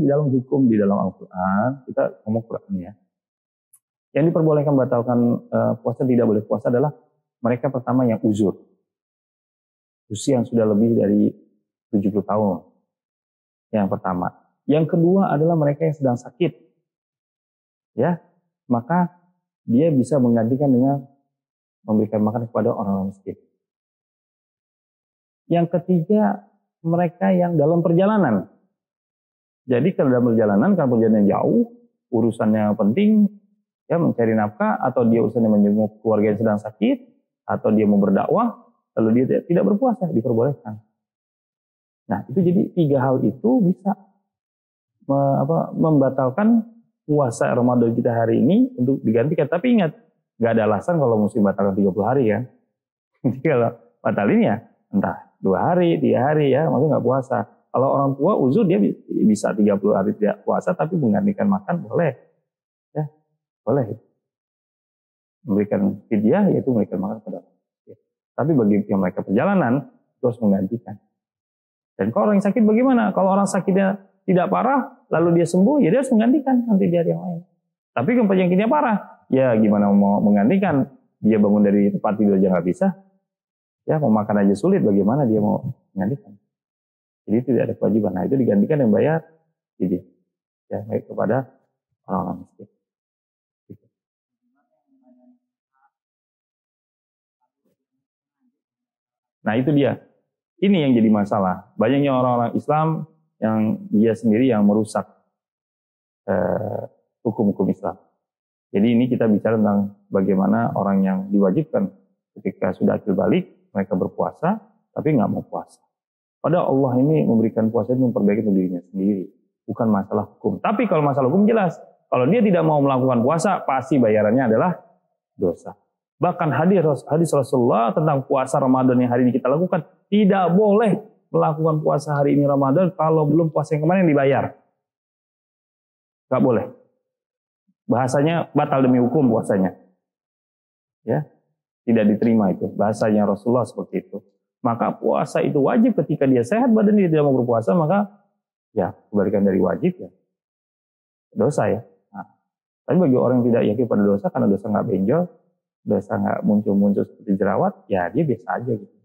di dalam hukum, di dalam Al-Quran, kita ngomong Quran ya. Yang diperbolehkan batalkan puasa, tidak boleh puasa adalah mereka pertama yang uzur. Usia yang sudah lebih dari 70 tahun. Yang pertama. Yang kedua adalah mereka yang sedang sakit. Ya, maka dia bisa menggantikan dengan memberikan makan kepada orang-orang miskin. Yang ketiga, mereka yang dalam perjalanan. Jadi kalau dalam perjalanan, kalau perjalanan jauh, urusannya penting, ya mencari nafkah, atau dia urusannya menjenguk keluarga yang sedang sakit, atau dia mau berdakwah, lalu dia tidak berpuasa, diperbolehkan. Nah, itu jadi 3 hal itu bisa membatalkan puasa Ramadan kita hari ini untuk digantikan. Tapi ingat, nggak ada alasan kalau mesti batalkan 30 hari kan. Jadi kalau batalin ya entah 2 hari, 3 hari ya, maksudnya nggak puasa. Kalau orang tua uzur dia bisa 30 hari tidak puasa tapi menggantikan makan boleh. Ya, boleh. Memberikan fidyah yaitu memberikan makan kepada orang. Tapi bagi yang mereka perjalanan itu harus menggantikan. Dan kalau orang yang sakit bagaimana? Kalau orang sakitnya tidak parah, lalu dia sembuh, ya dia harus menggantikan nanti di hari yang lain. Tapi kalau penyakitnya parah, ya gimana mau menggantikan? Dia bangun dari tempat tidur aja nggak bisa. Ya mau makan aja sulit, bagaimana dia mau menggantikan? Jadi tidak ada kewajiban. Nah itu digantikan yang bayar, jadi ya baik kepada orang-orang miskin. Nah itu dia. Ini yang jadi masalah. Banyaknya orang-orang Islam yang dia sendiri yang merusak hukum-hukum Islam. Jadi ini kita bicara tentang bagaimana orang yang diwajibkan ketika sudah akil balik, mereka berpuasa, tapi nggak mau puasa. Padahal Allah ini memberikan puasa itu memperbaiki dirinya sendiri. Bukan masalah hukum. Tapi kalau masalah hukum jelas. Kalau dia tidak mau melakukan puasa, pasti bayarannya adalah dosa. Bahkan hadis Rasulullah tentang puasa Ramadan yang hari ini kita lakukan, tidak boleh melakukan puasa hari ini Ramadan kalau belum puasa yang kemarin dibayar. Gak boleh. Bahasanya batal demi hukum puasanya. Ya, tidak diterima itu. Bahasanya Rasulullah seperti itu. Maka puasa itu wajib ketika dia sehat badan dia tidak mau berpuasa, maka ya kebalikan dari wajib ya. Dosa ya. Nah, tapi bagi orang yang tidak yakin pada dosa karena dosa nggak benjol, dosa nggak muncul-muncul seperti jerawat, ya dia biasa aja gitu.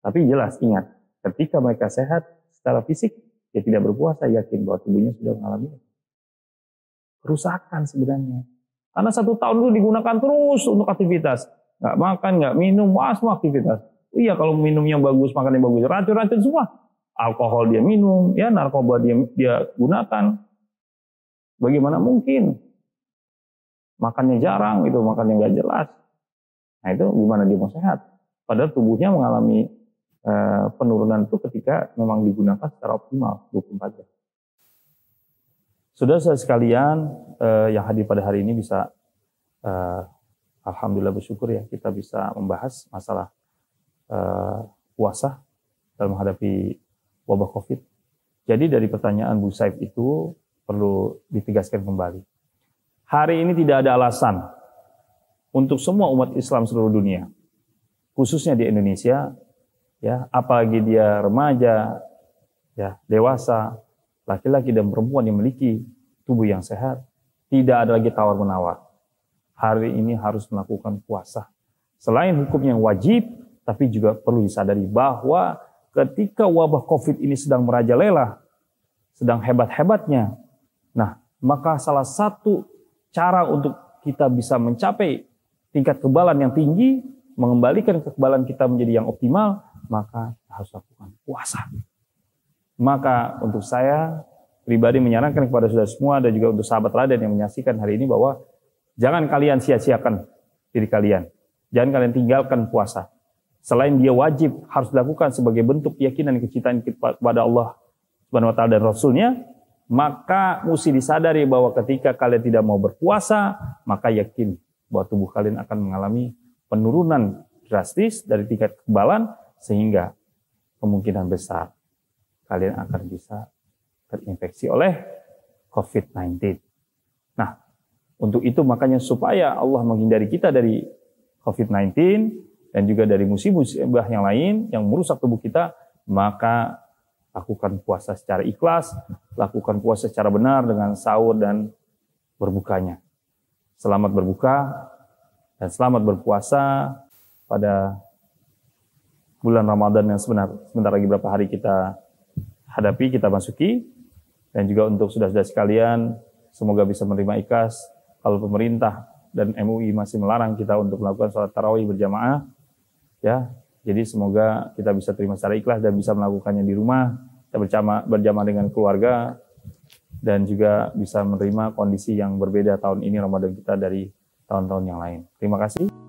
Tapi jelas ingat, ketika mereka sehat secara fisik, dia tidak berpuasa, yakin bahwa tubuhnya sudah mengalami kerusakan sebenarnya. Karena 1 tahun itu digunakan terus untuk aktivitas. Nggak makan, nggak minum, semua aktivitas. Iya kalau minumnya bagus, makannya bagus, racun-racun semua. Alkohol dia minum, ya narkoba dia gunakan. Bagaimana mungkin? Makannya jarang, itu makannya nggak jelas. Nah itu gimana dia mau sehat? Padahal tubuhnya mengalami penurunan itu ketika memang digunakan secara optimal 24 jam. Saudara sekalian yang hadir pada hari ini bisa alhamdulillah bersyukur ya kita bisa membahas masalah puasa dalam menghadapi wabah Covid. Jadi dari pertanyaan Bu Saif itu perlu ditegaskan kembali. Hari ini tidak ada alasan untuk semua umat Islam seluruh dunia, khususnya di Indonesia, ya, apalagi dia remaja, ya, dewasa, laki-laki dan perempuan yang memiliki tubuh yang sehat, tidak ada lagi tawar-menawar. Hari ini harus melakukan puasa. Selain hukum yang wajib, tapi juga perlu disadari bahwa ketika wabah Covid ini sedang merajalela, sedang hebat-hebatnya, nah, maka salah satu cara untuk kita bisa mencapai tingkat kekebalan yang tinggi, mengembalikan kekebalan kita menjadi yang optimal, maka harus lakukan puasa. Maka untuk saya pribadi menyarankan kepada saudara semua dan juga untuk sahabat teladan yang menyaksikan hari ini bahwa jangan kalian sia-siakan diri kalian. Jangan kalian tinggalkan puasa. Selain dia wajib harus dilakukan sebagai bentuk keyakinan dan kecintaan kepada Allah Subhanahu wa taala dan Rasulnya, maka mesti disadari bahwa ketika kalian tidak mau berpuasa, maka yakin bahwa tubuh kalian akan mengalami penurunan drastis dari tingkat kekebalan sehingga kemungkinan besar kalian akan bisa terinfeksi oleh COVID-19. Nah, untuk itu makanya supaya Allah menghindari kita dari COVID-19 dan juga dari musibah yang lain yang merusak tubuh kita, maka lakukan puasa secara ikhlas, lakukan puasa secara benar dengan sahur dan berbukanya. Selamat berbuka dan selamat berpuasa pada bulan Ramadan yang sebentar lagi berapa hari kita hadapi, kita masuki. Dan juga untuk saudara-saudara sekalian, semoga bisa menerima ikhlas kalau pemerintah dan MUI masih melarang kita untuk melakukan sholat tarawih berjamaah. Ya, jadi semoga kita bisa terima secara ikhlas dan bisa melakukannya di rumah, kita berjamaah dengan keluarga, dan juga bisa menerima kondisi yang berbeda tahun ini Ramadan kita dari tahun-tahun yang lain. Terima kasih.